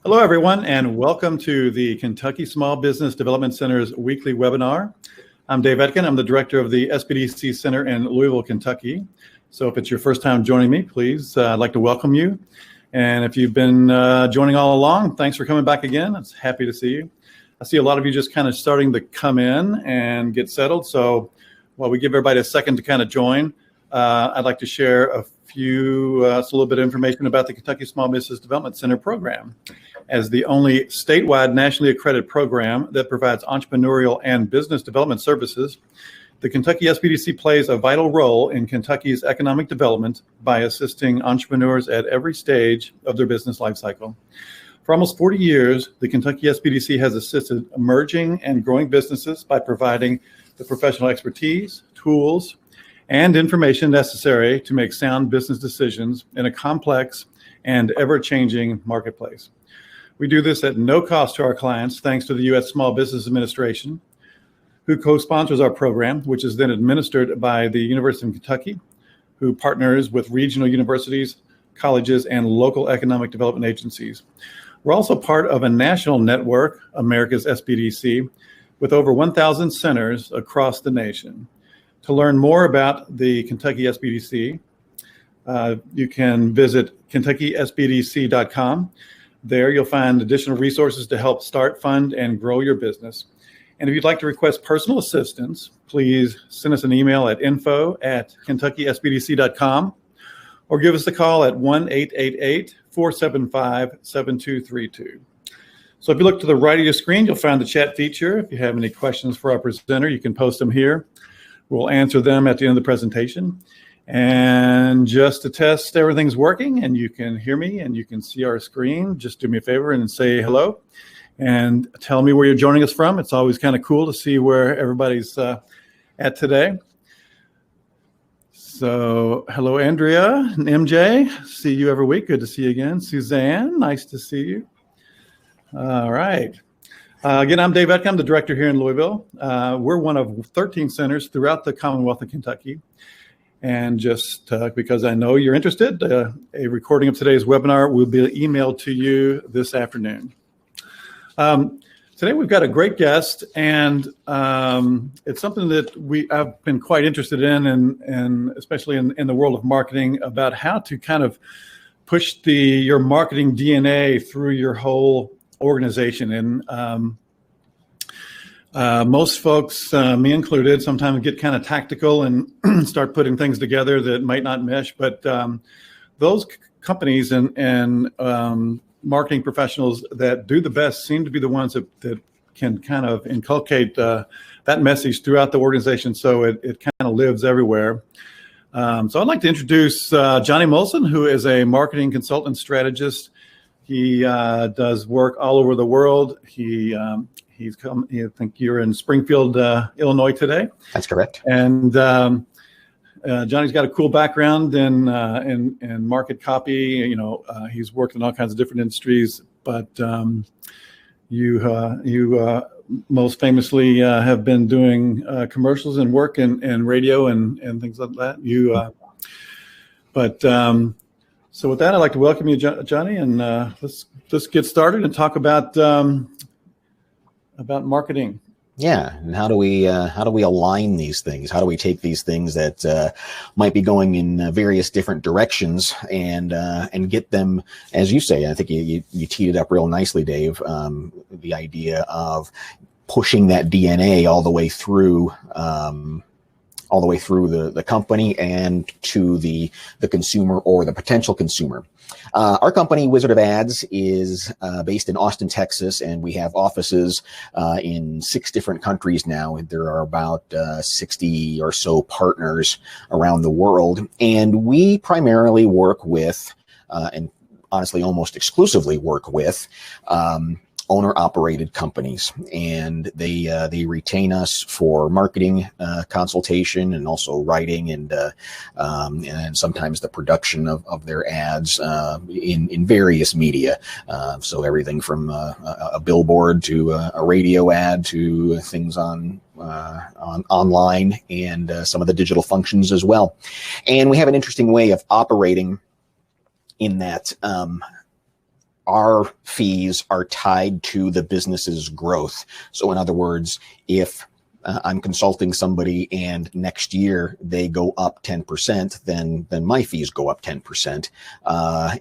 Hello, everyone, and welcome to the Kentucky Small Business Development Center's weekly webinar. I'm Dave Etkin. I'm the director of the SBDC Center in Louisville, Kentucky. So if it's your first time joining me, please, I'd like to welcome you. And if you've been joining all along, thanks for coming back again. I'm happy to see you. I see a lot of you just kind of starting to come in and get settled. So while we give everybody a second to kind of join, I'd like to share a little bit of information about the Kentucky Small Business Development Center program. As the only statewide nationally accredited program that provides entrepreneurial and business development services, the Kentucky SBDC plays a vital role in Kentucky's economic development by assisting entrepreneurs at every stage of their business life cycle. For almost 40 years, the Kentucky SBDC has assisted emerging and growing businesses by providing the professional expertise, tools, and information necessary to make sound business decisions in a complex and ever-changing marketplace. We do this at no cost to our clients, thanks to the U.S. Small Business Administration, who co-sponsors our program, which is then administered by the University of Kentucky, who partners with regional universities, colleges, and local economic development agencies. We're also part of a national network, America's SBDC, with over 1,000 centers across the nation. To learn more about the Kentucky SBDC, you can visit KentuckySBDC.com. There you'll find additional resources to help start, fund, and grow your business. And if you'd like to request personal assistance, please send us an email at info@KentuckySBDC.com or give us a call at 1-888-475-7232. So if you look to the right of your screen, you'll find the chat feature. If you have any questions for our presenter, you can post them here. We'll answer them at the end of the presentation. And just to test everything's working and you can hear me and you can see our screen, just do me a favor and say hello and tell me where you're joining us from. It's always kind of cool to see where everybody's at today. So hello, Andrea and MJ. See you every week. Good to see you again. Suzanne, nice to see you. All right. Again, I'm Dave Etkin. I'm the director here in Louisville. We're one of 13 centers throughout the Commonwealth of Kentucky. And just because I know you're interested, a recording of today's webinar will be emailed to you this afternoon. Today we've got a great guest, and it's something that I've been quite interested in, and especially in the world of marketing, about how to kind of push your marketing DNA through your whole organization. And most folks, me included, sometimes get kind of tactical and start putting things together that might not mesh. But those companies and marketing professionals that do the best seem to be the ones that can kind of inculcate that message throughout the organization, so it kind of lives everywhere. So I'd like to introduce Johnny Molson, who is a marketing consultant strategist. He does work all over the world. I think you're in Springfield, Illinois today. That's correct. And Johnny's got a cool background in market copy. He's worked in all kinds of different industries, but you most famously have been doing commercials and work in radio and things like that. So with that, I'd like to welcome you, Johnny, and let's get started and talk about marketing. Yeah, and how do we align these things? How do we take these things that might be going in various different directions and get them, as you say? I think you teed it up real nicely, Dave. The idea of pushing that DNA all the way through the company and to the consumer or the potential consumer. Our company, Wizard of Ads, is based in Austin, Texas, and we have offices in 6 different countries now. There are about 60 or so partners around the world, and we primarily work with, and honestly almost exclusively work with, owner-operated companies, and they retain us for marketing consultation and also writing and sometimes the production of their ads in various media. So everything from a billboard to a radio ad to things on online and some of the digital functions as well. And we have an interesting way of operating in that our fees are tied to the business's growth. So in other words, if I'm consulting somebody and next year they go up 10%, then my fees go up 10%.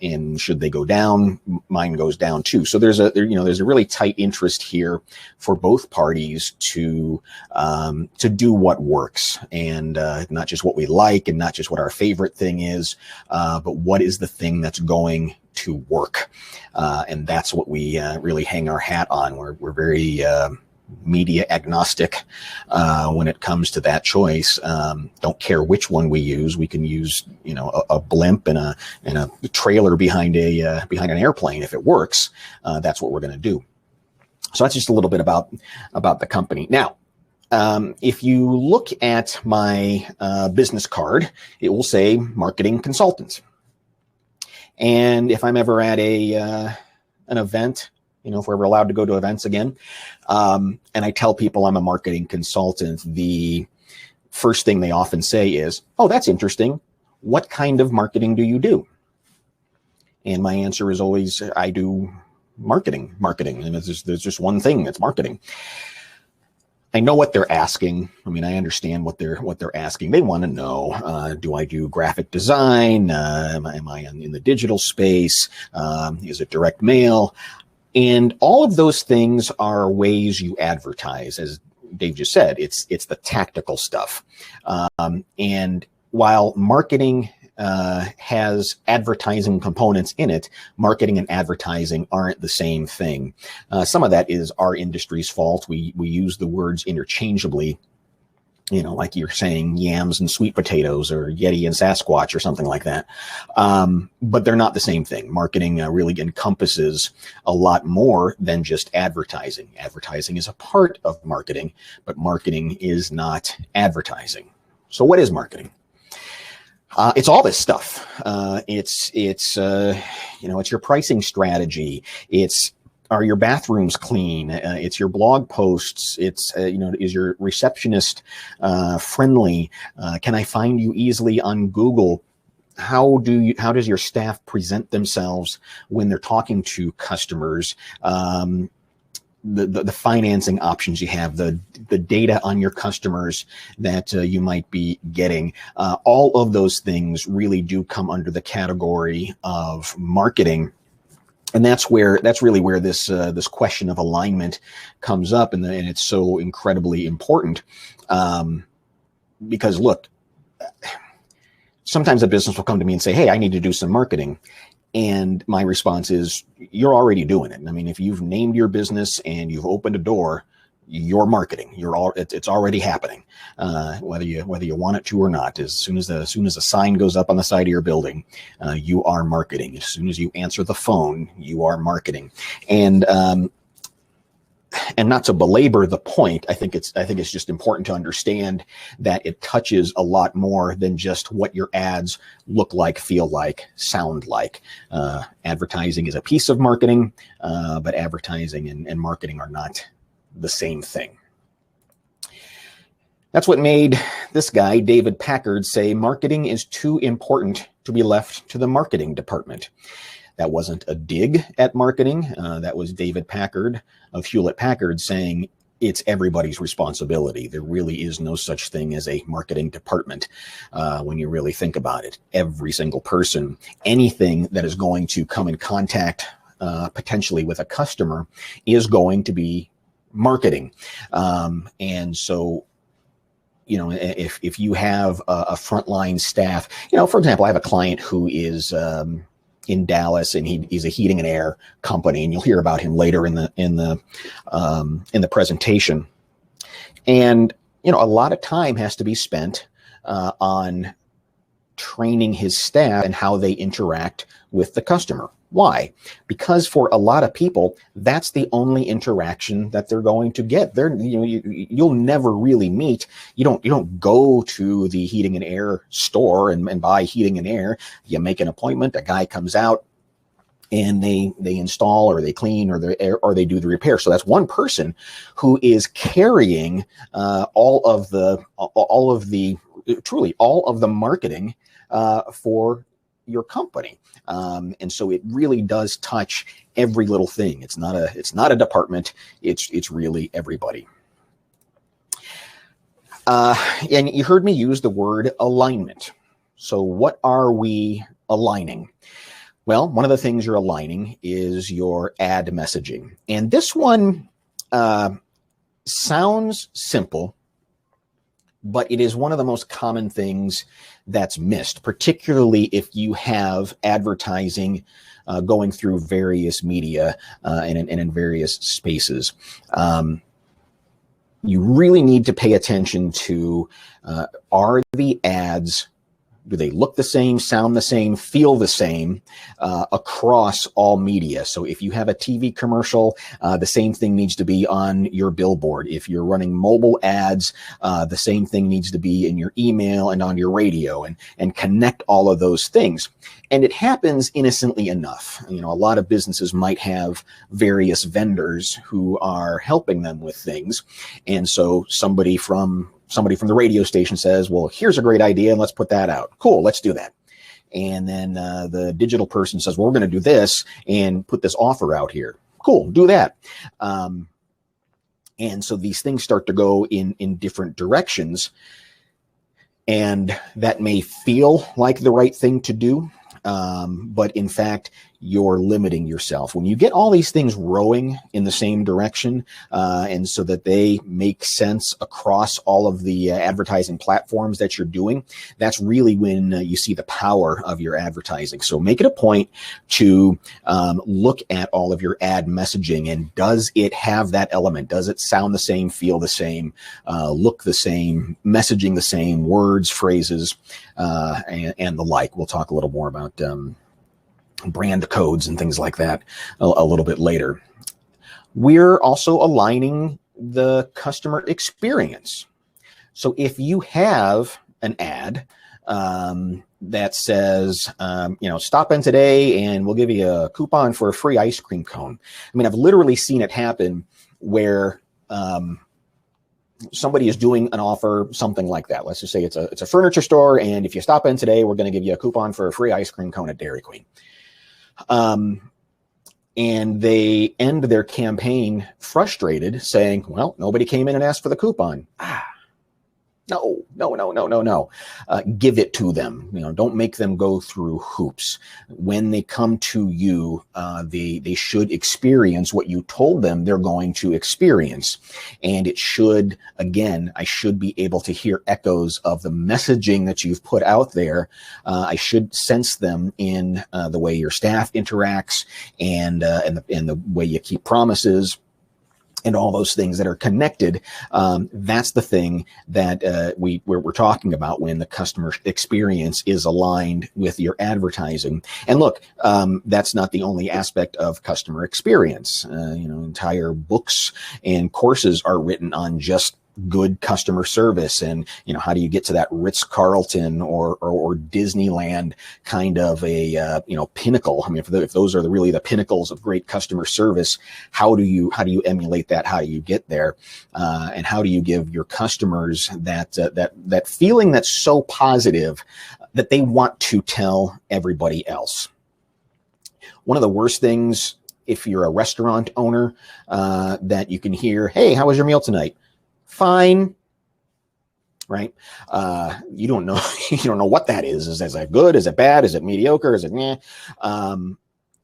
And should they go down, mine goes down too. So there's a really tight interest here for both parties to do what works, and not just what we like and not just what our favorite thing is, but what is the thing that's going to work. And that's what we really hang our hat on. We're very media agnostic when it comes to that choice. Don't care which one we use. We can use, a blimp and a trailer behind an airplane. If it works, that's what we're going to do. So that's just a little bit about the company. Now, if you look at my business card, it will say marketing consultant. And if I'm ever at an event, if we're ever allowed to go to events again, and I tell people I'm a marketing consultant, the first thing they often say is, "Oh, that's interesting. What kind of marketing do you do?" And my answer is always, I do marketing. And there's just one thing, that's marketing. I know what they're asking. I mean, I understand what they're asking. They want to know, do I do graphic design? Am I in the digital space? Is it direct mail? And all of those things are ways you advertise. As Dave just said, it's the tactical stuff. And while marketing has advertising components in it, marketing and advertising aren't the same thing. Some of that is our industry's fault. We use the words interchangeably, like you're saying yams and sweet potatoes, or Yeti and Sasquatch, or something like that. But they're not the same thing. Marketing really encompasses a lot more than just advertising. Advertising is a part of marketing, but marketing is not advertising. So what is marketing? It's all this stuff. It's your pricing strategy. Are your bathrooms clean? It's your blog posts. It's, is your receptionist friendly? Can I find you easily on Google? How does your staff present themselves when they're talking to customers? The financing options you have, the data on your customers that you might be getting, all of those things really do come under the category of marketing. And that's really where this question of alignment comes up, and it's so incredibly important, because look, sometimes a business will come to me and say, "Hey, I need to do some marketing." And my response is, you're already doing it. I mean, if you've named your business and you've opened a door, you're marketing. It's already happening, whether you want it to or not. As soon as a sign goes up on the side of your building, you are marketing. As soon as you answer the phone, you are marketing. And not to belabor the point, I think it's just important to understand that it touches a lot more than just what your ads look like, feel like, sound like. Advertising is a piece of marketing, but advertising and marketing are not the same thing. That's what made this guy, David Packard, say marketing is too important to be left to the marketing department. That wasn't a dig at marketing. That was David Packard of Hewlett-Packard saying it's everybody's responsibility. There really is no such thing as a marketing department when you really think about it. Every single person, anything that is going to come in contact potentially with a customer is going to be marketing. And so, if you have a frontline staff, for example, I have a client who is in Dallas, and he's a heating and air company, and you'll hear about him later in the presentation. And a lot of time has to be spent on training his staff and how they interact with the customer. Why? Because for a lot of people, that's the only interaction that they're going to get. You'll never really meet. You don't go to the heating and air store and buy heating and air. You make an appointment. A guy comes out, and they install, or they clean, or they do the repair. So that's one person who is carrying all of the marketing for your company. And so it really does touch every little thing. It's not a department. It's really everybody. And you heard me use the word alignment. So what are we aligning? Well, one of the things you're aligning is your ad messaging. And this one sounds simple, but it is one of the most common things that's missed, particularly if you have advertising going through various media and in various spaces. You really need to pay attention to, are the ads, do they look the same, sound the same, feel the same across all media? So if you have a TV commercial, the same thing needs to be on your billboard. If you're running mobile ads, the same thing needs to be in your email and on your radio, and connect all of those things. And it happens innocently enough. You know, a lot of businesses might have various vendors who are helping them with things. And so somebody from the radio station says, well, here's a great idea, and let's put that out. Cool, let's do that. And then the digital person says, well, we're going to do this and put this offer out here. Cool, do that. And so these things start to go in different directions. And that may feel like the right thing to do, but in fact, you're limiting yourself. When you get all these things rowing in the same direction, and so that they make sense across all of the advertising platforms that you're doing, that's really when you see the power of your advertising. So make it a point to look at all of your ad messaging, and does it have that element? Does it sound the same, feel the same, look the same, messaging the same, words, phrases, and the like. We'll talk a little more about brand codes and things like that a little bit later. We're also aligning the customer experience. So if you have an ad that says, stop in today and we'll give you a coupon for a free ice cream cone. I mean, I've literally seen it happen where somebody is doing an offer, something like that. Let's just say it's a furniture store, and if you stop in today, we're going to give you a coupon for a free ice cream cone at Dairy Queen. And they end their campaign frustrated, saying, well, nobody came in and asked for the coupon. No. Give it to them. Don't make them go through hoops. When they come to you, they should experience what you told them they're going to experience. And it should, again, I should be able to hear echoes of the messaging that you've put out there. I should sense them in the way your staff interacts and the way you keep promises, and all those things that are connected. That's the thing that we're talking about when the customer experience is aligned with your advertising. And look, that's not the only aspect of customer experience. Entire books and courses are written on just good customer service, and how do you get to that Ritz-Carlton or Disneyland kind of a pinnacle? I mean, if those are really the pinnacles of great customer service, how do you emulate that? How do you get there? And how do you give your customers that feeling that's so positive that they want to tell everybody else? One of the worst things, if you're a restaurant owner, that you can hear, hey, how was your meal tonight? Fine, right? You don't know. You don't know what that is. Is that good? Is it bad? Is it mediocre? Is it meh?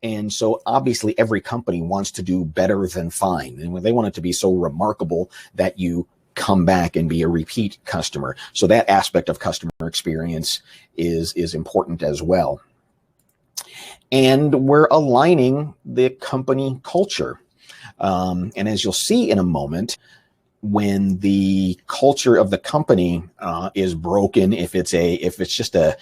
And so obviously every company wants to do better than fine, and they want it to be so remarkable that you come back and be a repeat customer. So that aspect of customer experience is important as well. And we're aligning the company culture. And as you'll see in a moment, when the culture of the company is broken, if it's just a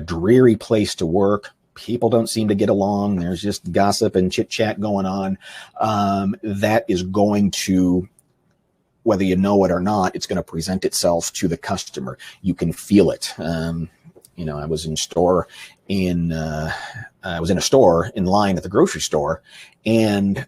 dreary place to work, people don't seem to get along, there's just gossip and chit chat going on, that is going to, whether you know it or not, it's going to present itself to the customer. You can feel it. I was in a store in a store in line at the grocery store, and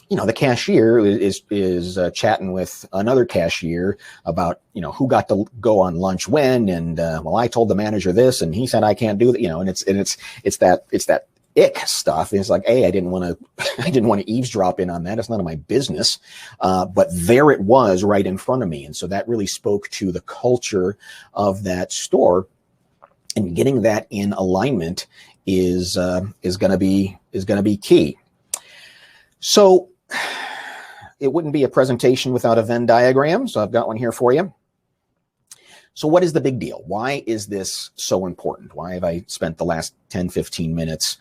the cashier is chatting with another cashier about, who got to go on lunch when, and well, I told the manager this, and he said I can't do that, and it's that ick stuff. It's like, I didn't want to eavesdrop in on that. It's none of my business. But there it was right in front of me, and so that really spoke to the culture of that store, and getting that in alignment is going to be key. So it wouldn't be a presentation without a Venn diagram. So I've got one here for you. So what is the big deal? Why is this so important? Why have I spent the last 10, 15 minutes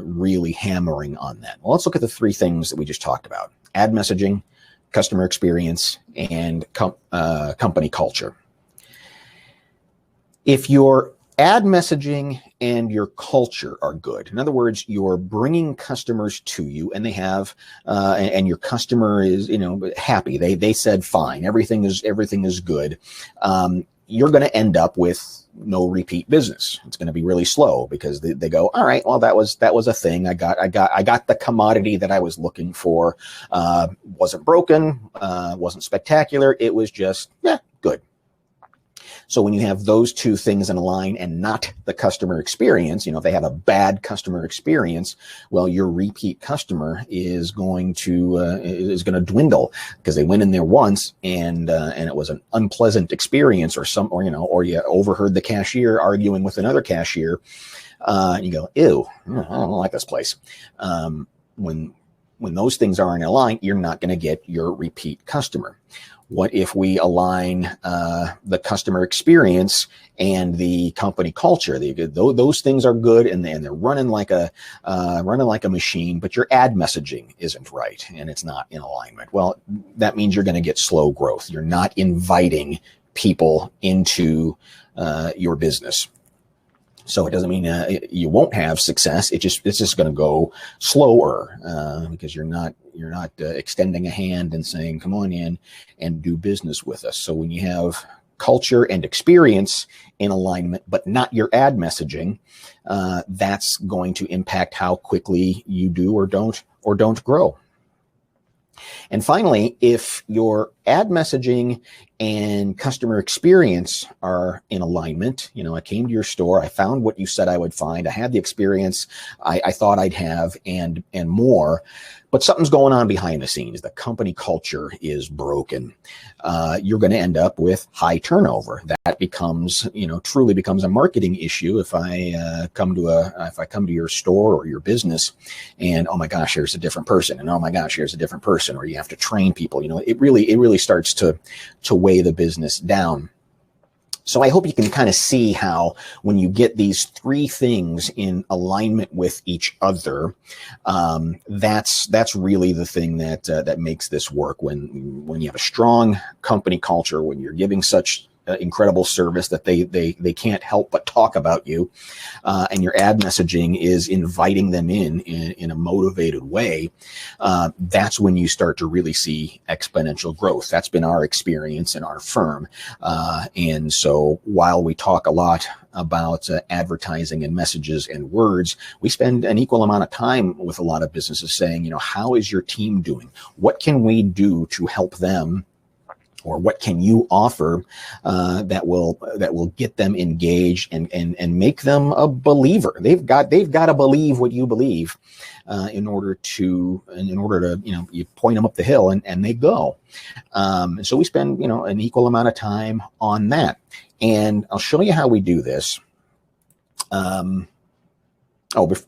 really hammering on that? Well, let's look at the three things that we just talked about: ad messaging, customer experience, and company culture. If your ad messaging and your culture are good, in other words, you're bringing customers to you, and they have, and your customer is, happy. They said fine, everything is good. You're going to end up with no repeat business. It's going to be really slow, because they go, all right, well, that was a thing. I got the commodity that I was looking for. Wasn't broken, wasn't spectacular. It was just, good. So when you have those two things in line and not the customer experience, if they have a bad customer experience, well, your repeat customer is going to dwindle, because they went in there once and it was an unpleasant experience, or you overheard the cashier arguing with another cashier. You go, ew, I don't like this place. When those things aren't aligned, you're not going to get your repeat customer. What if we align the customer experience and the company culture? Those things are good, and they're running like a machine, but your ad messaging isn't right, and it's not in alignment. Well, that means you're going to get slow growth. You're not inviting people into your business. So it doesn't mean you won't have success. It's just going to go slower, because you're not extending a hand and saying, come on in and do business with us. So when you have culture and experience in alignment, but not your ad messaging, that's going to impact how quickly you do or don't grow. And finally, if your ad messaging and customer experience are in alignment, I came to your store, I found what you said I would find, I had the experience I thought I'd have, and more, but something's going on behind the scenes. The company culture is broken. You're going to end up with high turnover. That becomes, truly becomes a marketing issue. If I come to your store or your business, and oh my gosh, here's a different person, and oh my gosh, here's a different person, or you have to train people. It really starts to weigh the business down. So I hope you can kind of see how when you get these three things in alignment with each other, that's really the thing that makes this work. When you have a strong company culture, when you're giving such incredible service that they can't help but talk about you, and your ad messaging is inviting them in a motivated way, that's when you start to really see exponential growth. That's been our experience in our firm. And so while we talk a lot about advertising and messages and words, we spend an equal amount of time with a lot of businesses saying, how is your team doing? What can we do to help them? Or what can you offer that will get them engaged and make them a believer? They've got to believe what you believe in order to you point them up the hill and they go. So we spend an equal amount of time on that, and I'll show you how we do this. But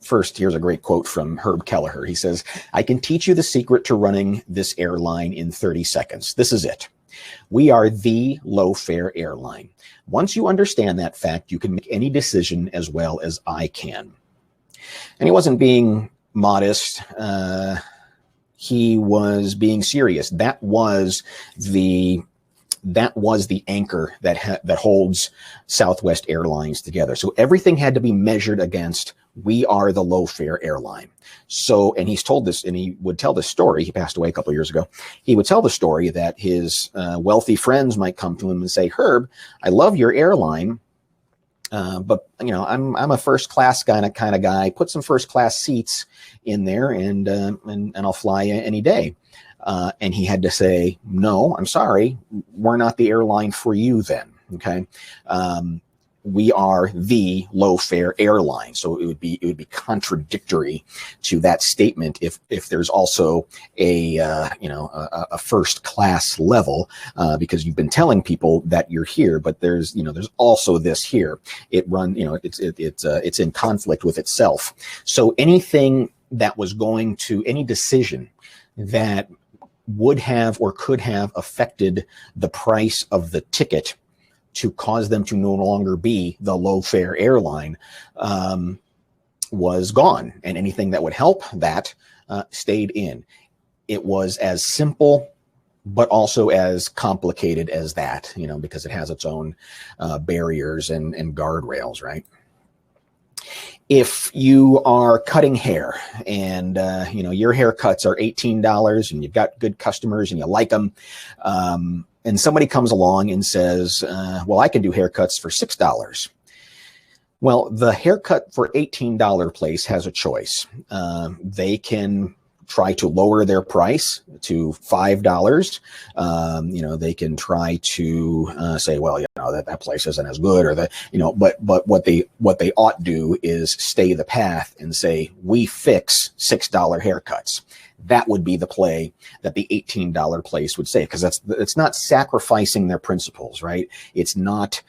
first, here's a great quote from Herb Kelleher. He says, "I can teach you the secret to running this airline in 30 seconds. This is it. We are the low-fare airline. Once you understand that fact, you can make any decision as well as I can." And he wasn't being modest. He was being serious. That was the anchor that holds Southwest Airlines together. So everything had to be measured against, we are the low-fare airline. So, and he's told this, and he would tell this story. He passed away a couple of years ago. He would tell the story that his wealthy friends might come to him and say, "Herb, I love your airline, But you know, I'm a first class kind of guy. Put some first class seats in there, and I'll fly any day. And he had to say, no, I'm sorry, we're not the airline for you then. Okay. We are the low fare airline. So it would be contradictory to that statement if there's also a first class level, because you've been telling people that you're here, but there's also this here. It's in conflict with itself. So anything that was going to, any decision that would have or could have affected the price of the ticket to cause them to no longer be the low fare airline was gone. And anything that would help that stayed in. It was as simple, but also as complicated as that, because it has its own barriers and guardrails, right? If you are cutting hair and, your haircuts are $18 and you've got good customers and you like them, and somebody comes along and says, well, I can do haircuts for $6. Well, the haircut for $18 place has a choice. They can try to lower their price to $5. They can try to say, well, that place isn't as good, or that, but what they ought do is stay the path and say, we fix $6 haircuts. That would be the play that the $18 place would say, because it's not sacrificing their principles, right? It's not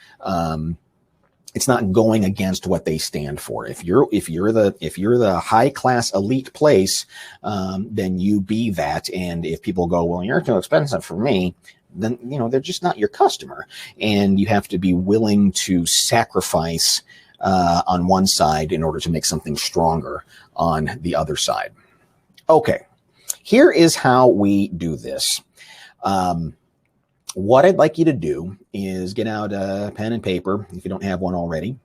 going against what they stand for. If you're the high class elite place, then you be that. And if people go, well, you're too expensive for me, then they're just not your customer. And you have to be willing to sacrifice on one side in order to make something stronger on the other side. Okay, here is how we do this. What I'd like you to do is get out a pen and paper, if you don't have one already,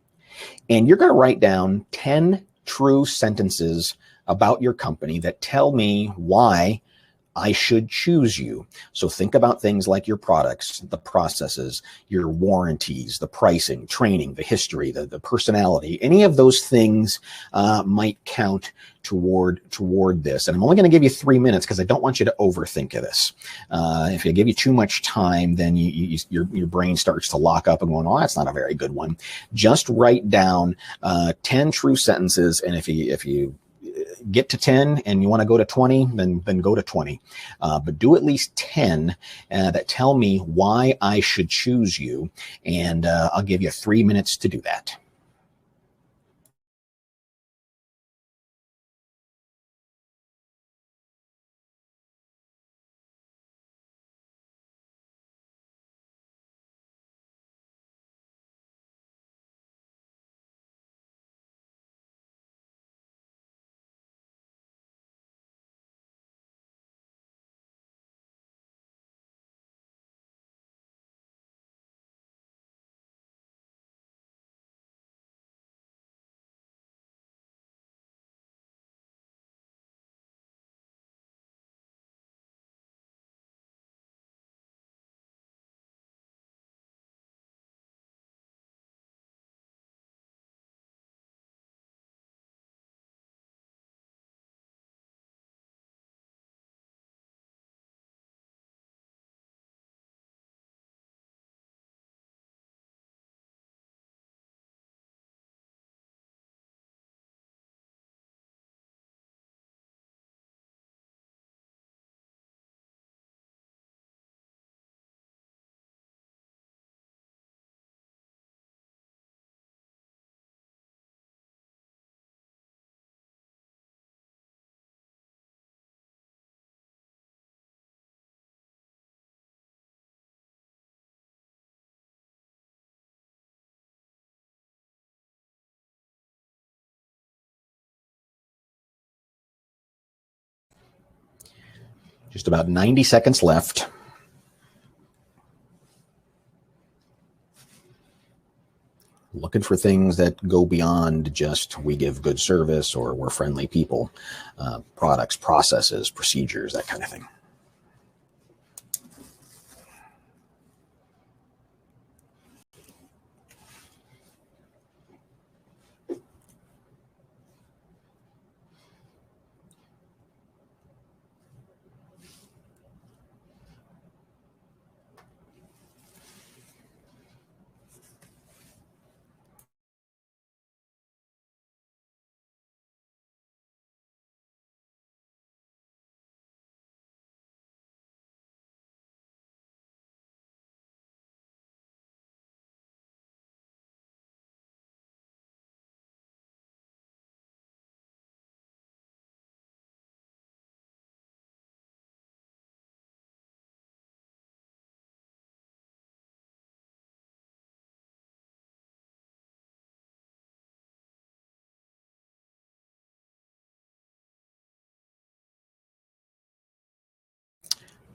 and you're going to write down 10 true sentences about your company that tell me why I should choose you. So think about things like your products, the processes, your warranties, the pricing, training, the history, the personality. Any of those things might count toward this. And I'm only going to give you 3 minutes because I don't want you to overthink this. If I give you too much time, then your brain starts to lock up and going, oh, that's not a very good one. Just write down 10 true sentences, and if you get to 10 and you want to go to 20, then go to 20. But do at least 10 that tell me why I should choose you. And I'll give you 3 minutes to do that. Just about 90 seconds left. Looking for things that go beyond just we give good service or we're friendly people. Products, processes, procedures, that kind of thing.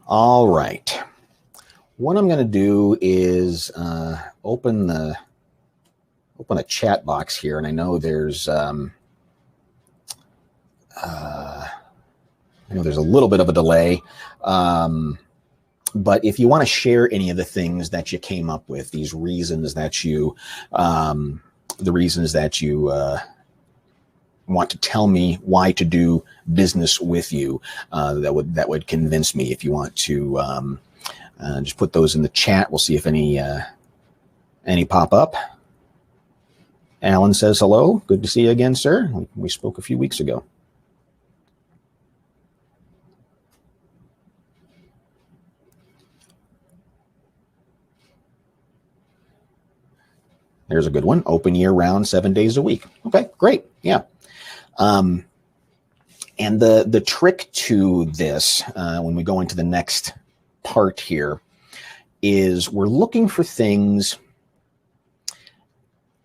All right. What I'm going to do is open a chat box here, and I know there's a little bit of a delay. But if you want to share any of the things that you came up with, these reasons that you, want to tell me why to do business with you, that would convince me. If you want to just put those in the chat, we'll see if any pop up. Alan says hello. Good to see you again, sir. We spoke a few weeks ago. There's a good one. Open year round, 7 days a week. Okay, great. Yeah. And the trick to this, when we go into the next part here, is we're looking for things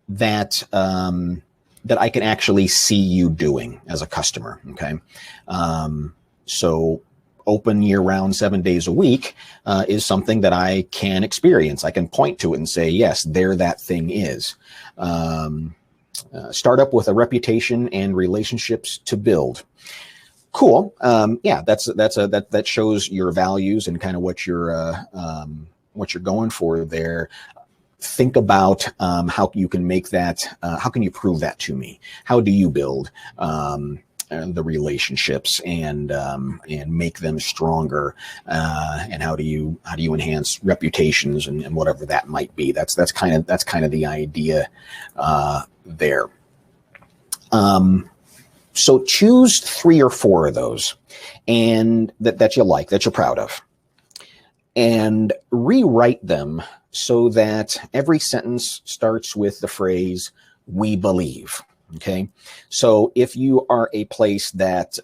that that I can actually see you doing as a customer. Okay. So open year round, 7 days a week is something that I can experience. I can point to it and say, yes, there that thing is. Start up with a reputation and relationships to build. Cool. Yeah, that shows your values and kind of what you're going for there. Think about how you can make that. How can you prove that to me? How do you build the relationships and make them stronger? And how do you enhance reputations and whatever that might be? That's kind of the idea there. So choose 3 or 4 of those, and that you like, that you're proud of, and rewrite them so that every sentence starts with the phrase, "we believe." Okay. So if you are a place that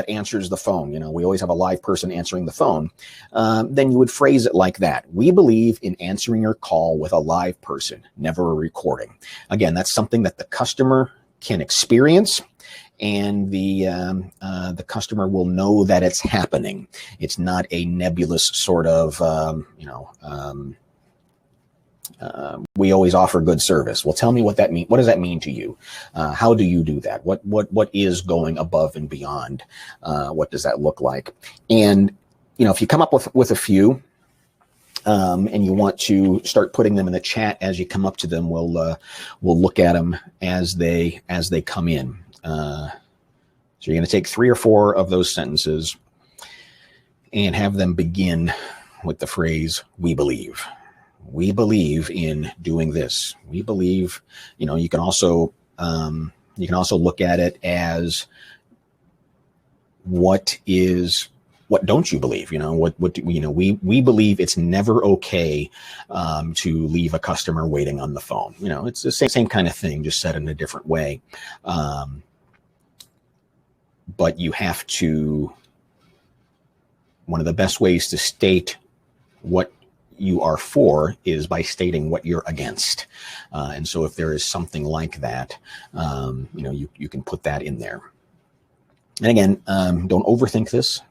answers the phone, we always have a live person answering the phone, then you would phrase it like that. We believe in answering your call with a live person, never a recording. Again, that's something that the customer can experience, and the customer will know that it's happening. It's not a nebulous sort of, we always offer good service. Well, tell me what that means. What does that mean to you? How do you do that? What is going above and beyond? What does that look like? And, if you come up with a few, and you want to start putting them in the chat as you come up to them, we'll look at them as they come in. So you're going to take 3 or 4 of those sentences and have them begin with the phrase, "we believe." We believe in doing this. We believe, you can also look at it as what don't you believe? We believe it's never okay to leave a customer waiting on the phone. It's the same kind of thing, just said in a different way. But you have to, one of the best ways to state what you are for is by stating what you're against. And so if there is something like that, you can put that in there. And again, don't overthink this.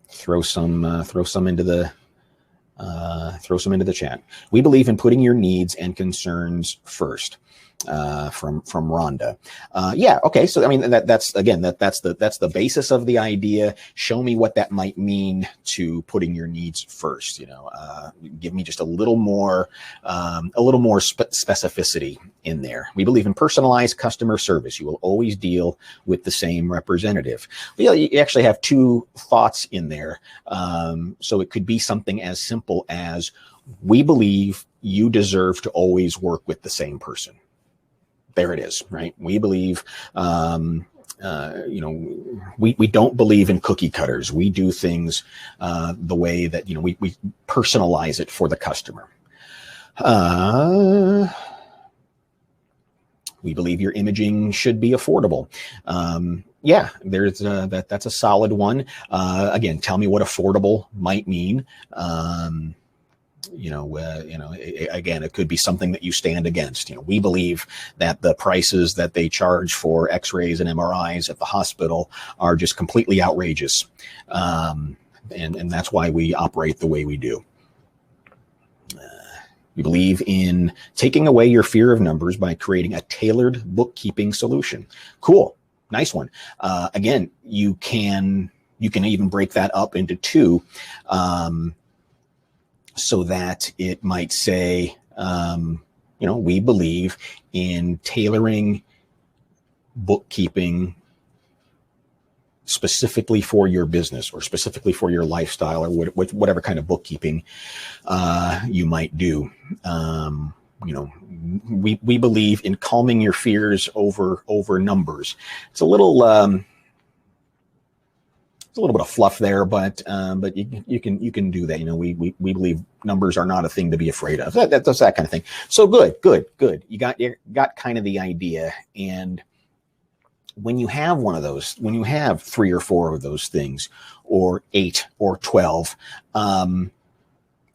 Throw some into the chat. We believe in putting your needs and concerns first. From Rhonda. Yeah. Okay. So, that's the basis of the idea. Show me what that might mean to putting your needs first. Give me just a little more specificity in there. We believe in personalized customer service. You will always deal with the same representative. Well, you actually have 2 thoughts in there. So it could be something as simple as, we believe you deserve to always work with the same person. There it is, right? We believe, we don't believe in cookie cutters. We do things the way that, we personalize it for the customer. We believe your imaging should be affordable. Yeah, there's that's a solid one. Again, tell me what affordable might mean. Again, it could be something that you stand against. We believe that the prices that they charge for X-rays and MRIs at the hospital are just completely outrageous, and that's why we operate the way we do. We believe in taking away your fear of numbers by creating a tailored bookkeeping solution. Cool, nice one. Again, you can even break that up into two. So that it might say, we believe in tailoring bookkeeping specifically for your business or specifically for your lifestyle or whatever kind of bookkeeping you might do. We believe in calming your fears over numbers. It's a little bit of fluff there, but you can do that. We believe numbers are not a thing to be afraid of. That's that kind of thing. So good. You got kind of the idea. And when you have one of those, when you have 3 or 4 of those things, or 8 or 12, all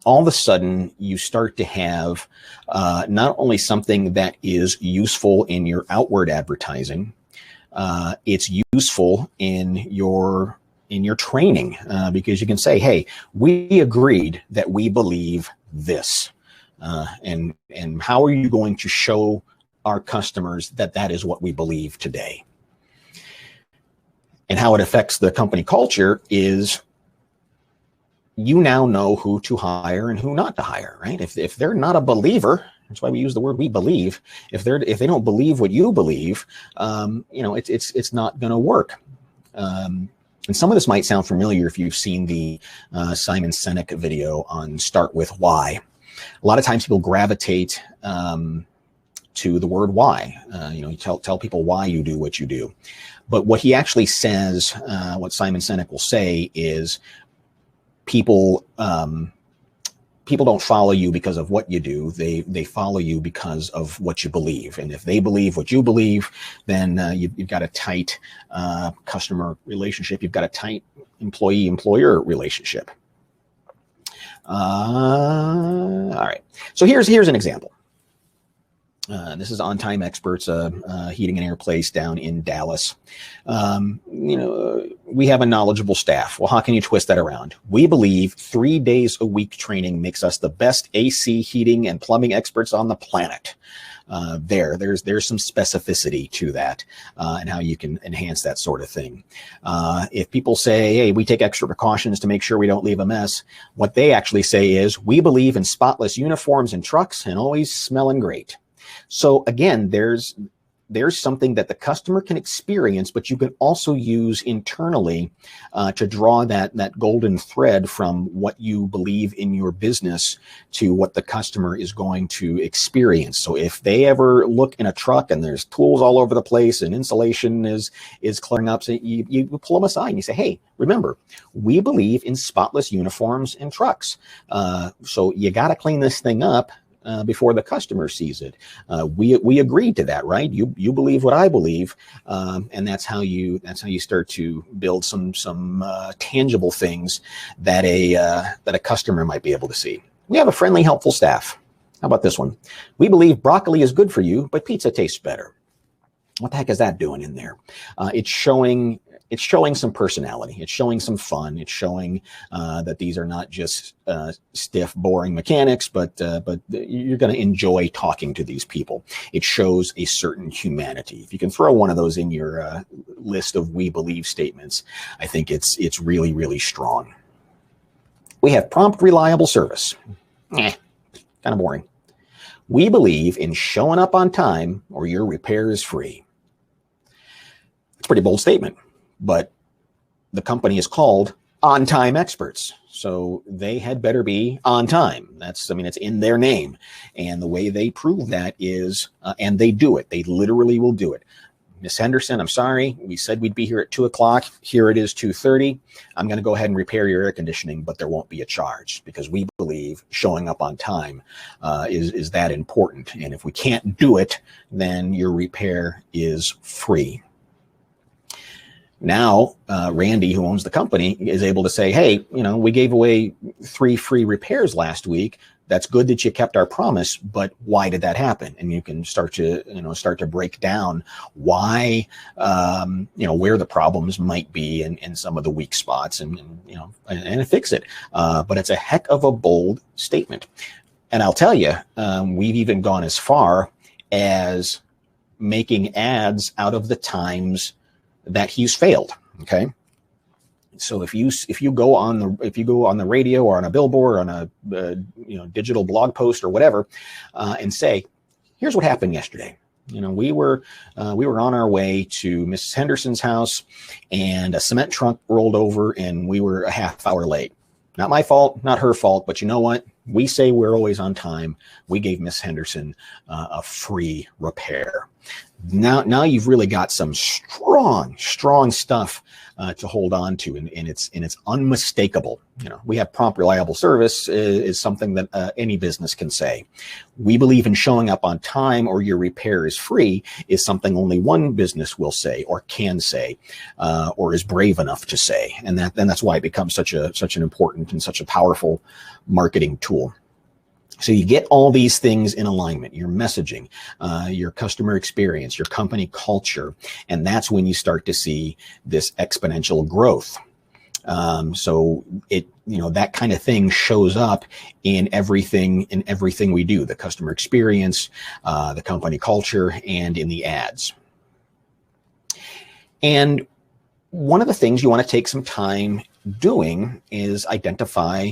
of a sudden you start to have not only something that is useful in your outward advertising, it's useful in your training, because you can say, hey, we agreed that we believe this, and how are you going to show our customers that is what we believe today? And how it affects the company culture is you now know who to hire and who not to hire, right? If they're not a believer, that's why we use the word "we believe." If they don't believe what you believe, it's not going to work. And some of this might sound familiar if you've seen the Simon Sinek video on Start With Why. A lot of times people gravitate to the word why. You tell people why you do what you do. But what he actually says, what Simon Sinek will say is people don't follow you because of what you do. They follow you because of what you believe. And if they believe what you believe, then you've got a tight customer relationship. You've got a tight employee-employer relationship. All right. So here's an example. This is On Time Experts, heating and air place down in Dallas. We have a knowledgeable staff. Well, how can you twist that around? We believe 3 days a week training makes us the best AC, heating, and plumbing experts on the planet. There's some specificity to that, and how you can enhance that sort of thing. If people say, hey, we take extra precautions to make sure we don't leave a mess, what they actually say is, we believe in spotless uniforms and trucks and always smelling great. So again, there's something that the customer can experience, but you can also use internally to draw that golden thread from what you believe in your business to what the customer is going to experience. So if they ever look in a truck and there's tools all over the place and insulation is clearing up, so you pull them aside and you say, hey, remember, we believe in spotless uniforms and trucks. So you got to clean this thing up before the customer sees it. We agreed to that, right? You believe what I believe, and that's how you start to build some tangible things that a customer might be able to see. We have a friendly, helpful staff. How about this one? We believe broccoli is good for you, but pizza tastes better. What the heck is that doing in there? It's showing some personality. It's showing some fun. It's showing that these are not just stiff, boring mechanics, but you're going to enjoy talking to these people. It shows a certain humanity. If you can throw one of those in your list of we believe statements, I think it's really, really strong. We have prompt, reliable service. Kind of boring. We believe in showing up on time or your repair is free. It's a pretty bold statement. But the company is called On Time Experts, so they had better be on time. It's in their name. And the way they prove that is, and they do it, they literally will do it. Miss Henderson, I'm sorry, we said we'd be here at 2 o'clock. Here it is 2:30. I'm going to go ahead and repair your air conditioning, but there won't be a charge because we believe showing up on time is that important. And if we can't do it, then your repair is free. Now, Randy, who owns the company, is able to say, hey, we gave away 3 free repairs last week. That's good that you kept our promise, but why did that happen? And you can start to break down why, where the problems might be in some of the weak spots, and fix it. But it's a heck of a bold statement. And I'll tell you, we've even gone as far as making ads out of the times that he's failed. Okay. So if you go on the radio or on a billboard or on a digital blog post or whatever, and say, here's what happened yesterday. We were on our way to Mrs. Henderson's house, and a cement trunk rolled over, and we were a half hour late. Not my fault, not her fault, but you know what? We say we're always on time. We gave Miss Henderson a free repair. Now you've really got some strong stuff to hold on to, and it's unmistakable. We have prompt, reliable service is something that any business can say. We believe in showing up on time, or your repair is free, is something only one business will say, or can say, or is brave enough to say, and that's why it becomes such an important and such a powerful marketing tool. So you get all these things in alignment, your messaging, your customer experience, your company culture, and that's when you start to see this exponential growth. So that kind of thing shows up in everything we do, the customer experience, the company culture, and in the ads. And one of the things you want to take some time doing is identify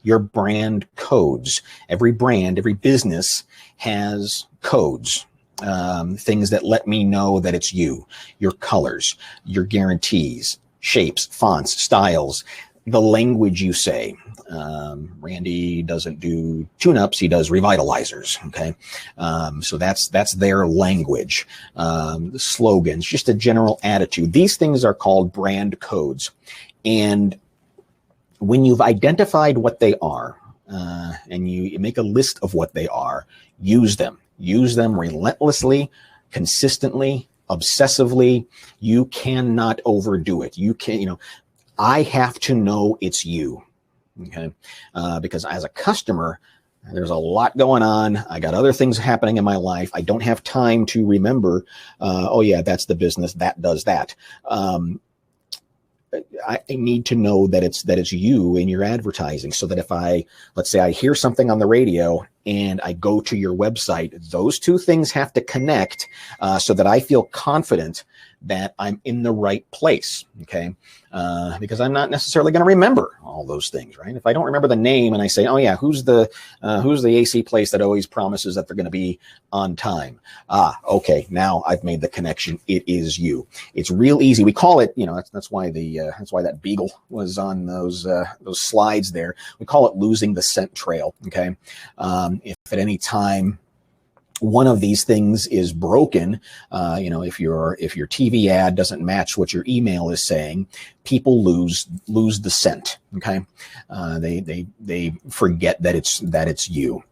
your brand codes. Every brand, every business has codes, things that let me know that it's you, your colors, your guarantees, shapes, fonts, styles, the language you say. Randy doesn't do tune-ups, he does revitalizers, okay? So that's their language. The slogans, just a general attitude. These things are called brand codes. And when you've identified what they are, and you make a list of what they are, use them relentlessly, consistently, obsessively. You cannot overdo it. I have to know it's you. Okay. Because as a customer, there's a lot going on. I got other things happening in my life. I don't have time to remember, oh yeah, that's the business that does that. I need to know that it's you in your advertising, so that if let's say I hear something on the radio and I go to your website, those two things have to connect, so that I feel confident that I'm in the right place. Okay. Because I'm not necessarily going to remember all those things, right? If I don't remember the name and I say, oh yeah, who's the AC place that always promises that they're going to be on time? Okay. Now I've made the connection. It is you. It's real easy. We call it, that's why that beagle was on those slides there. We call it losing the scent trail. Okay. If at any time one of these things is broken, if your TV ad doesn't match what your email is saying, people lose the scent. Okay, they forget that it's you.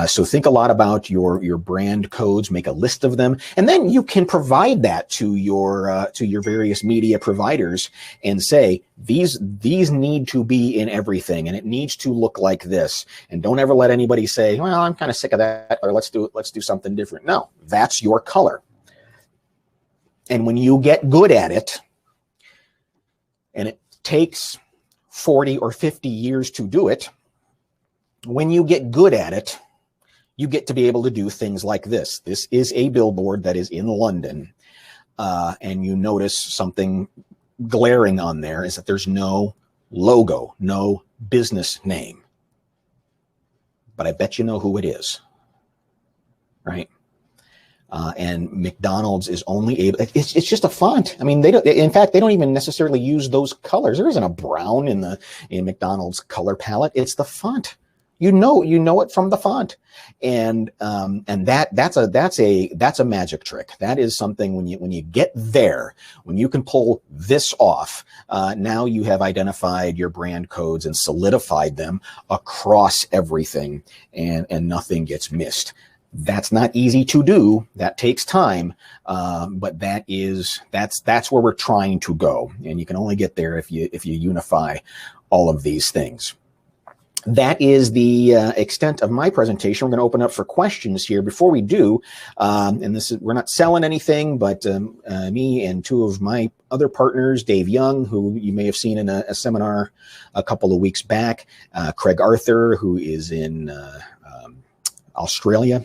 So think a lot about your brand codes. Make a list of them, and then you can provide that to your various media providers and say these need to be in everything, and it needs to look like this. And don't ever let anybody say, well, I'm kind of sick of that, or let's do something different. No, that's your color. And when you get good at it, and it takes 40 or 50 years to do it, when you get good at it, you get to be able to do things like this. This is a billboard that is in London, and you notice something glaring on there is that there's no logo, no business name. But I bet you know who it is, right? And McDonald's is only able, it's just a font. I mean, they don't even necessarily use those colors. There isn't a brown in McDonald's color palette. It's the font. You know it from the font. And that's a magic trick. That is something when you get there, when you can pull this off, now you have identified your brand codes and solidified them across everything, and nothing gets missed. That's not easy to do. That takes time, but that's where we're trying to go. And you can only get there if you unify all of these things. that is the extent of my presentation. We're going to open up for questions here. Before we do, and we're not selling anything, but me and two of my other partners, Dave Young, who you may have seen in a seminar a couple of weeks back, Craig Arthur, who is in Australia.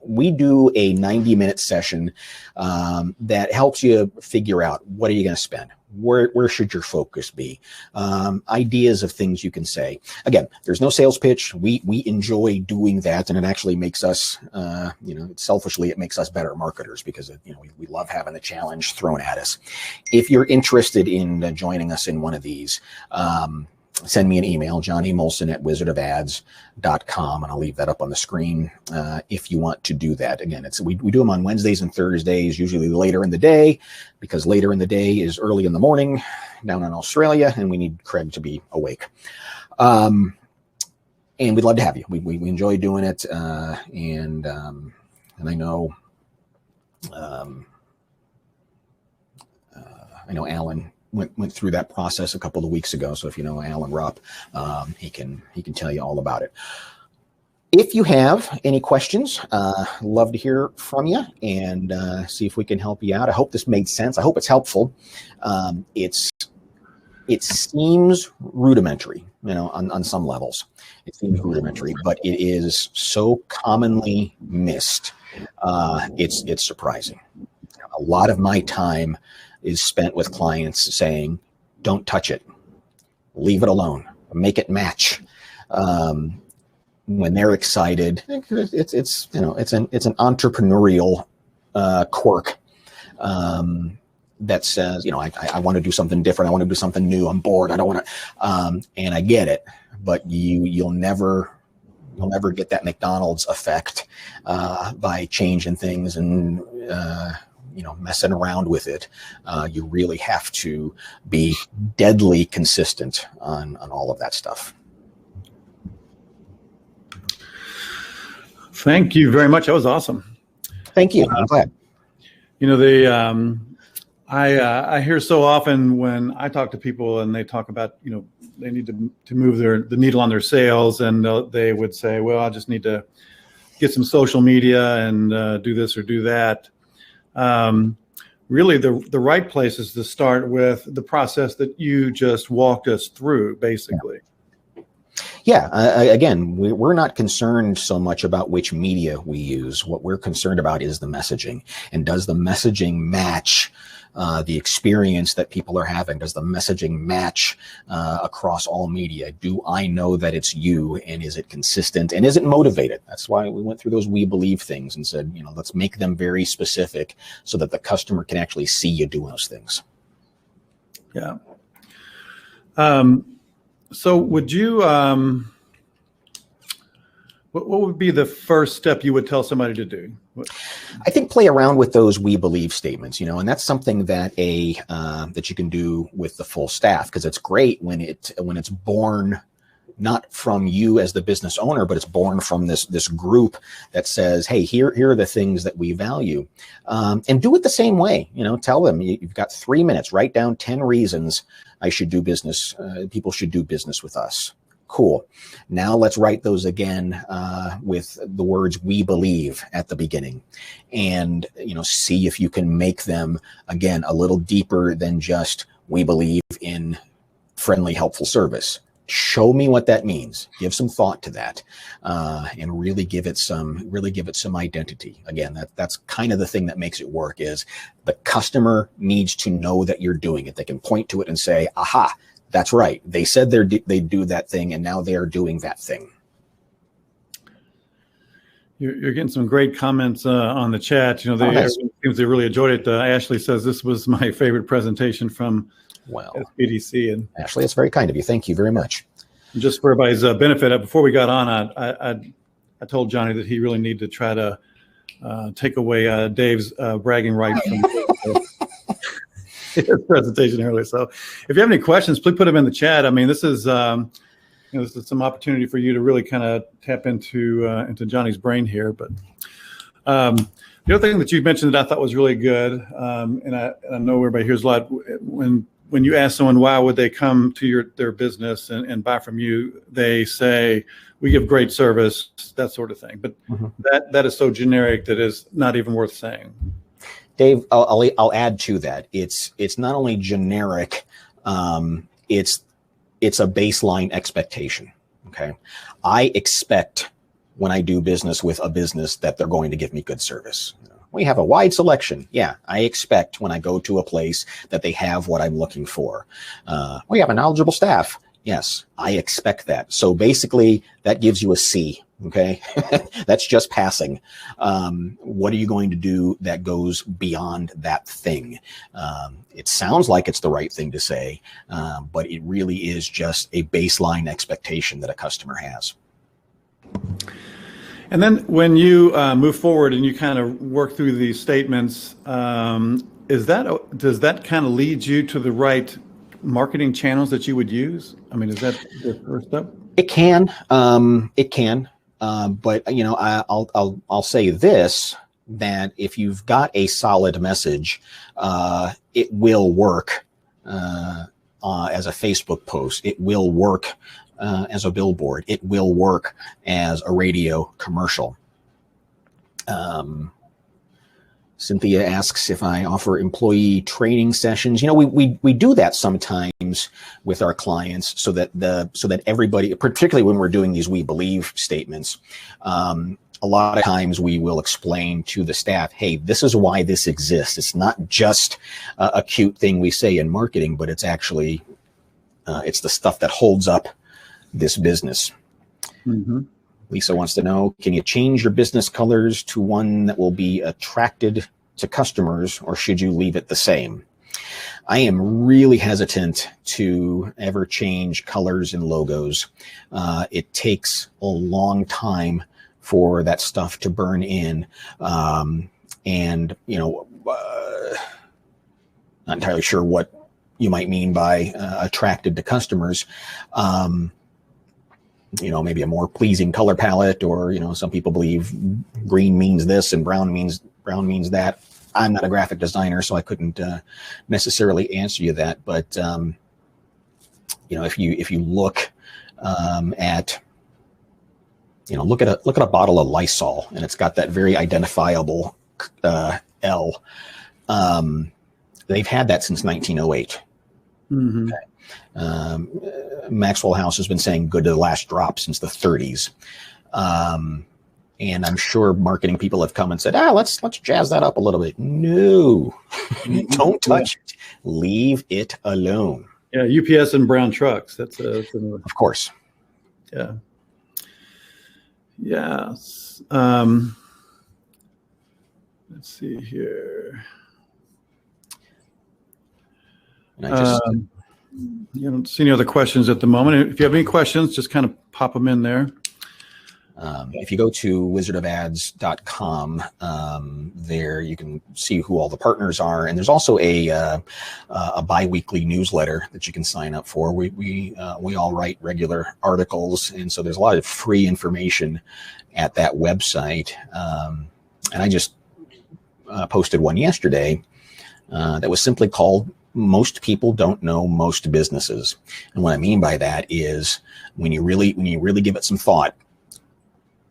We do a 90-minute session that helps you figure out, what are you going to spend? Where should your focus be? Ideas of things you can say. Again, there's no sales pitch. We enjoy doing that, and it actually makes us, selfishly, it makes us better marketers because we love having the challenge thrown at us. If you're interested in joining us in one of these, send me an email, johnamolson@wizardofads.com, and I'll leave that up on the screen if you want to do that. Again, we do them on Wednesdays and Thursdays, usually later in the day, because later in the day is early in the morning down in Australia, and we need Craig to be awake. And we'd love to have you. We enjoy doing it, and I know Alan went through that process a couple of weeks ago. So if you know Alan Rupp, he can tell you all about it. If you have any questions, love to hear from you and see if we can help you out. I hope this made sense. I hope it's helpful. It seems rudimentary, on some levels. It seems rudimentary, but it is so commonly missed. It's surprising. A lot of my time is spent with clients saying, don't touch it, leave it alone, make it match. When they're excited, it's an entrepreneurial quirk that says, I want to do something different. I want to do something new. I'm bored. I don't want to, and I get it, but you'll never get that McDonald's effect by changing things and messing around with it. You really have to be deadly consistent on all of that stuff. Thank you very much. That was awesome. Thank you. I'm glad. I hear so often when I talk to people and they talk about, they need to move the needle on their sales, and they would say, well, I just need to get some social media and do this or do that. Really, the right place is to start with the process that you just walked us through, basically. Yeah. Again, we're not concerned so much about which media we use. What we're concerned about is the messaging, and does the messaging match the experience that people are having? Does the messaging match across all media? Do I know that it's you, and is it consistent, and is it motivated? That's why we went through those we believe things and said, let's make them very specific so that the customer can actually see you doing those things. Yeah. So would you, what would be the first step you would tell somebody to do? I think play around with those we believe statements, and that's something that that you can do with the full staff, because it's great when it's born not from you as the business owner, but it's born from this group that says, hey, here are the things that we value, and do it the same way. Tell them you've got 3 minutes, write down 10 reasons I should do business. People should do business with us. Cool. Now let's write those again with the words "we believe" at the beginning, and see if you can make them again a little deeper than just "we believe in friendly, helpful service." Show me what that means. Give some thought to that, and really give it some identity. Again, that's kind of the thing that makes it work. Is the customer needs to know that you're doing it. They can point to it and say, "Aha, that's right. They said they do that thing, and now they are doing that thing." You're getting some great comments on the chat. Nice. They really enjoyed it. Ashley says this was my favorite presentation from SBDC. And Ashley, it's very kind of you. Thank you very much. Just for everybody's benefit, before we got on, I told Johnny that he really needed to try to take away Dave's bragging rights from his presentation earlier. So if you have any questions, please put them in the chat. I mean, this is this is some opportunity for you to really kind of tap into Johnny's brain here. But the other thing that you mentioned that I thought was really good, and I know everybody hears a lot, when when you ask someone why would they come to their business and buy from you, they say we give great service, that sort of thing. But that is so generic that is not even worth saying. Dave, I'll add to that. It's not only generic, it's a baseline expectation. Okay, I expect when I do business with a business that they're going to give me good service. We have a wide selection. Yeah, I expect when I go to a place that they have what I'm looking for. We have a knowledgeable staff. Yes, I expect that. So basically, that gives you a C. Okay, that's just passing. What are you going to do that goes beyond that thing? It sounds like it's the right thing to say, but it really is just a baseline expectation that a customer has. And then when you move forward and you kind of work through these statements, does that kind of lead you to the right marketing channels that you would use? I mean, is that the first step? It can. But I'll say this, that if you've got a solid message, it will work as a Facebook post. It will work as a billboard. It will work as a radio commercial. Cynthia asks if I offer employee training sessions. We do that sometimes with our clients so that everybody, particularly when we're doing these "we believe" statements, a lot of times we will explain to the staff, hey, this is why this exists. It's not just a cute thing we say in marketing, but it's actually it's the stuff that holds up this business. Lisa wants to know, can you change your business colors to one that will be attracted to customers, or should you leave it the same? I am really hesitant to ever change colors and logos. It takes a long time for that stuff to burn in. Not entirely sure what you might mean by attracted to customers. Maybe a more pleasing color palette, or, some people believe green means this and brown means that. I'm not a graphic designer, so I couldn't necessarily answer you that. But, if you look at, look at a bottle of Lysol, and it's got that very identifiable L. They've had that since 1908. Okay. Maxwell House has been saying good to the last drop since the 30s. And I'm sure marketing people have come and said, let's jazz that up a little bit. No, don't touch it. Leave it alone. Yeah, UPS and brown trucks. That's of course. Yeah. Yes. Let's see here. And I just you don't see any other questions at the moment. If you have any questions, just kind of pop them in there. If you go to wizardofads.com, there you can see who all the partners are, and there's also a bi-weekly newsletter that you can sign up for. We all write regular articles, and so there's a lot of free information at that website. And I just posted one yesterday that was simply called "Most People Don't Know Most Businesses," and what I mean by that is when you really give it some thought,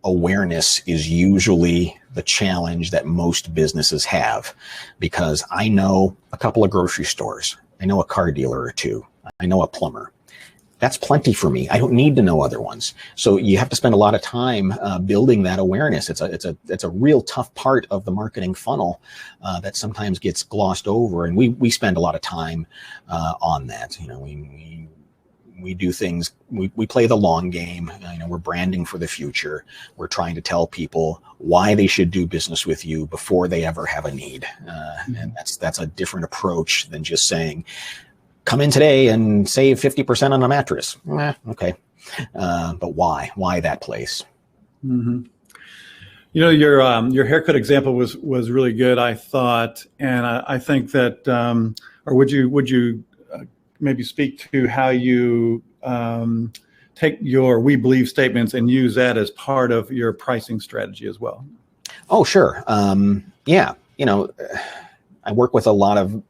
awareness is usually the challenge that most businesses have, because I know a couple of grocery stores, I know a car dealer or two, I know a plumber. That's plenty for me. I don't need to know other ones. So you have to spend a lot of time building that awareness. It's a real tough part of the marketing funnel that sometimes gets glossed over, and we spend a lot of time on that. We do things, we play the long game. We're branding for the future. We're trying to tell people why they should do business with you before they ever have a need. And that's a different approach than just saying, come in today and save 50% on a mattress. Okay. But why? Why that place? Mm-hmm. Your haircut example was really good, I thought. And I think that, or would you maybe speak to how you take your "we believe" statements and use that as part of your pricing strategy as well? Oh, sure. Yeah. I work with a lot of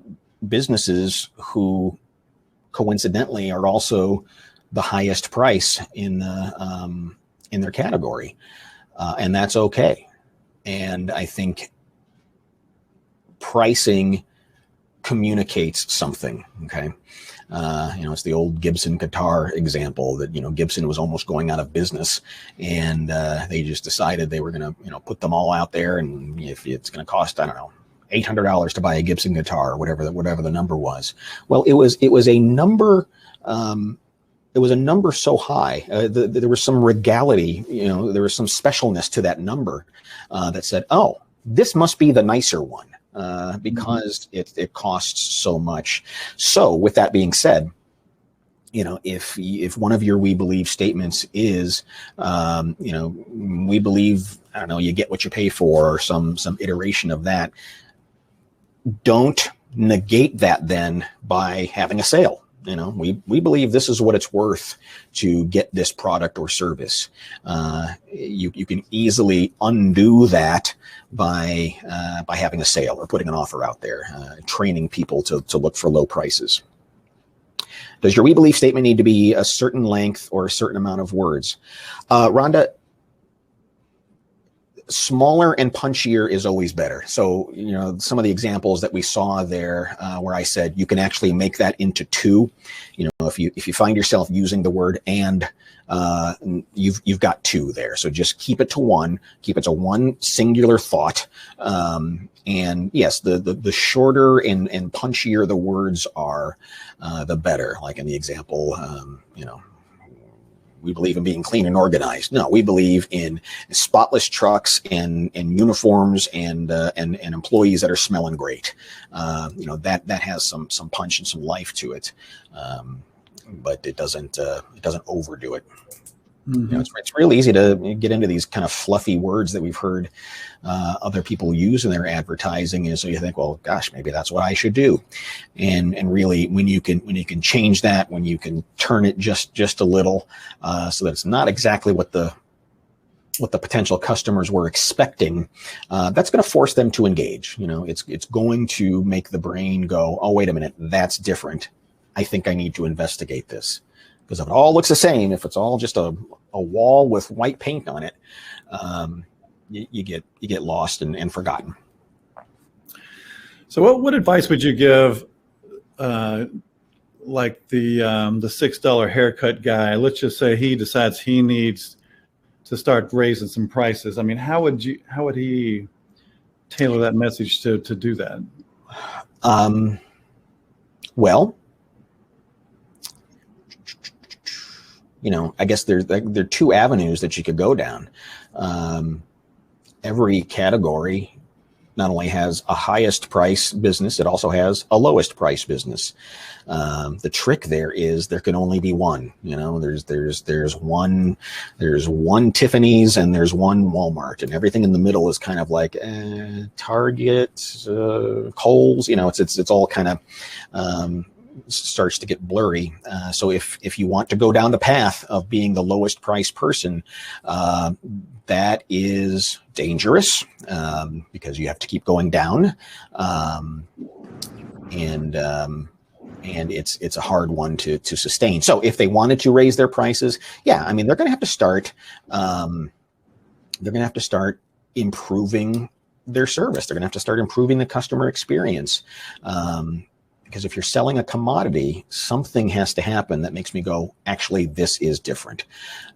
businesses who coincidentally are also the highest price in their category, and that's okay. And I think pricing communicates something. Okay. It's the old Gibson guitar example that, Gibson was almost going out of business, and they just decided they were going to, put them all out there. And if it's going to cost, I don't know, $800 to buy a Gibson guitar, or whatever the number was. Well, it was a number. It was a number so high. There was some regality, there was some specialness to that number that said, oh, this must be the nicer one. Because it costs so much. So with that being said, if one of your we believe statements is, we believe, I don't know, you get what you pay for, or some iteration of that, don't negate that then by having a sale. We believe this is what it's worth to get this product or service. You can easily undo that by having a sale or putting an offer out there, training people to look for low prices. Does your we believe statement need to be a certain length or a certain amount of words? Rhonda, smaller and punchier is always better. So, some of the examples that we saw there, where I said you can actually make that into two. If you find yourself using the word and, you've got two there. So just keep it to one. Keep it to one singular thought. And yes, the shorter and punchier the words are, the better. Like in the example, we believe in being clean and organized. No, we believe in spotless trucks and uniforms and employees that are smelling great. That has some punch and some life to it, but it doesn't overdo it. Mm-hmm. It's really easy to get into these kind of fluffy words that we've heard other people use in their advertising, and so you think, well, gosh, maybe that's what I should do. And really, when you can change that, when you can turn it just a little, so that it's not exactly what the potential customers were expecting, that's going to force them to engage. It's going to make the brain go, oh, wait a minute, that's different. I think I need to investigate this. Because if it all looks the same, if it's all just a wall with white paint on it, you get lost and forgotten. So what advice would you give, like the $6 haircut guy? Let's just say he decides he needs to start raising some prices. I mean, how would he tailor that message to do that? Well, I guess there are two avenues that you could go down. Every category not only has a highest price business, it also has a lowest price business. The trick there is there can only be one. There's one Tiffany's and there's one Walmart, and everything in the middle is kind of like Target, Kohl's. It's all kind of starts to get blurry. So if you want to go down the path of being the lowest price person, that is dangerous, because you have to keep going down. And it's a hard one to sustain. So if they wanted to raise their prices, they're going to have to start, improving their service. They're going to have to start improving the customer experience. Because if you're selling a commodity, something has to happen that makes me go, actually, this is different.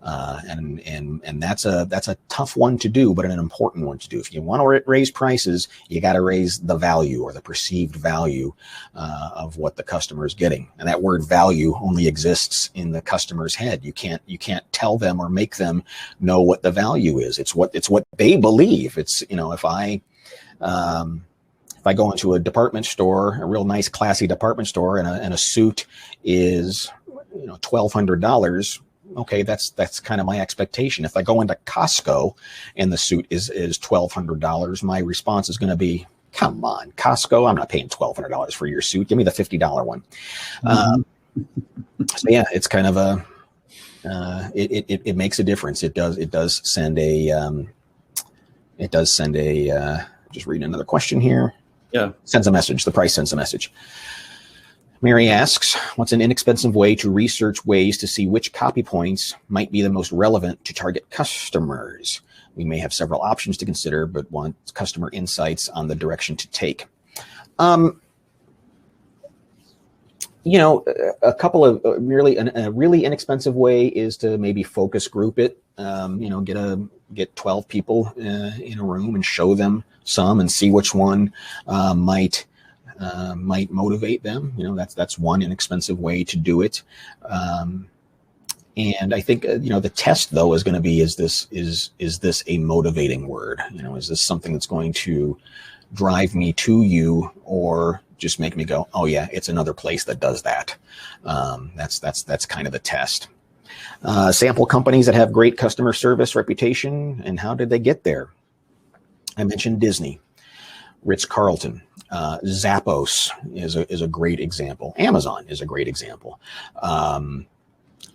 And that's a tough one to do, but an important one to do. If you want to raise prices, you got to raise the value or the perceived value of what the customer is getting. And that word value only exists in the customer's head. You can't tell them or make them know what the value is. It's what they believe. It's, if I go into a department store, a real nice, classy department store, and a suit is, $1,200. Okay, that's kind of my expectation. If I go into Costco and the suit is $1,200, my response is going to be, come on, Costco, I'm not paying $1,200 for your suit. Give me the $50 one. So it's kind of it makes a difference. It does send a just reading another question here. Yeah. Sends a message. The price sends a message. Mary asks, what's an inexpensive way to research ways to see which copy points might be the most relevant to target customers? We may have several options to consider, but want customer insights on the direction to take. A couple of a really inexpensive way is to maybe focus group it. Get 12 people in a room and show them some and see which one might motivate them. That's one inexpensive way to do it. And I think the test though is going to be, is this a motivating word? Is this something that's going to drive me to you, or just make me go, oh yeah, it's another place that does that. That's kind of the test. Sample companies that have great customer service reputation, and how did they get there? I mentioned Disney, Ritz-Carlton, Zappos is a great example. Amazon is a great example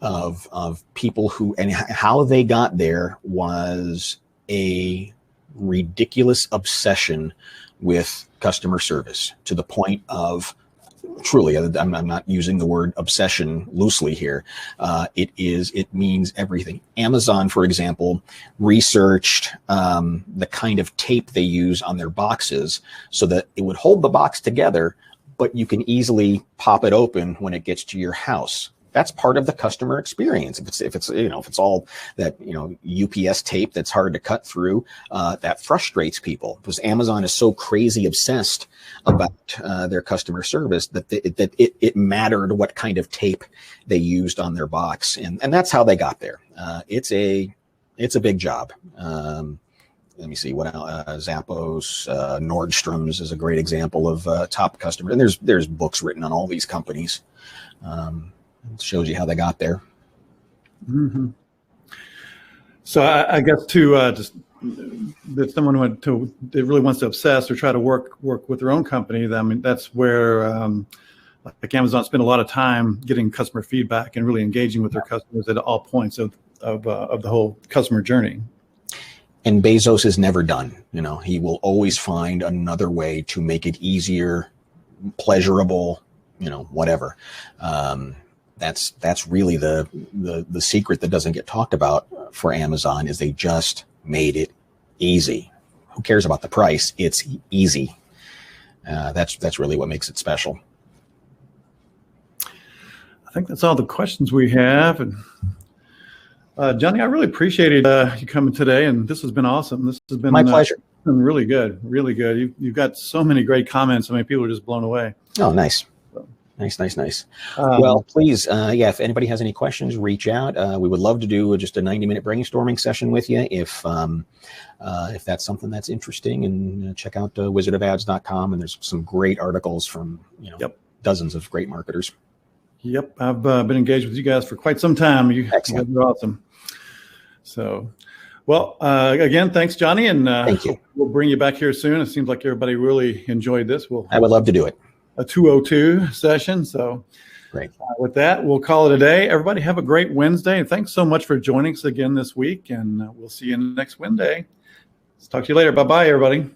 of people who, and how they got there was a ridiculous obsession with customer service, to the point of, truly, I'm not using the word obsession loosely here. It means everything. Amazon, for example, researched the kind of tape they use on their boxes so that it would hold the box together, but you can easily pop it open when it gets to your house. That's part of the customer experience. If it's all that UPS tape that's hard to cut through, that frustrates people, because Amazon is so crazy obsessed about their customer service that it mattered what kind of tape they used on their box, and that's how they got there. It's a big job. Let me see what else. Zappos, Nordstrom's is a great example of top customer, and there's books written on all these companies. It shows you how they got there. Mm-hmm. So I guess just that someone that really wants to obsess or try to work with their own company, I mean, that's where like Amazon spend a lot of time getting customer feedback and really engaging with their customers at all points of the whole customer journey. And Bezos is never done. He will always find another way to make it easier, pleasurable, whatever. That's really the secret that doesn't get talked about for Amazon, is they just made it easy. Who cares about the price? It's easy. That's really what makes it special. I think that's all the questions we have. And Johnny, I really appreciated you coming today, and this has been awesome. This has been my pleasure. Been really good, really good. You've got so many great comments. I mean, people are just blown away. Oh, nice. Nice. Well, please, if anybody has any questions, reach out. We would love to do just a 90-minute brainstorming session with you if that's something that's interesting. And check out wizardofads.com, and there's some great articles from dozens of great marketers. Yep, I've been engaged with you guys for quite some time. You guys are awesome. So, well, again, thanks, Johnny, and thank you. We'll bring you back here soon. It seems like everybody really enjoyed this. I would love to do it. A 202 session. So great. With that, we'll call it a day. Everybody have a great Wednesday. And thanks so much for joining us again this week. And we'll see you next Wednesday. Let's talk to you later. Bye-bye, everybody.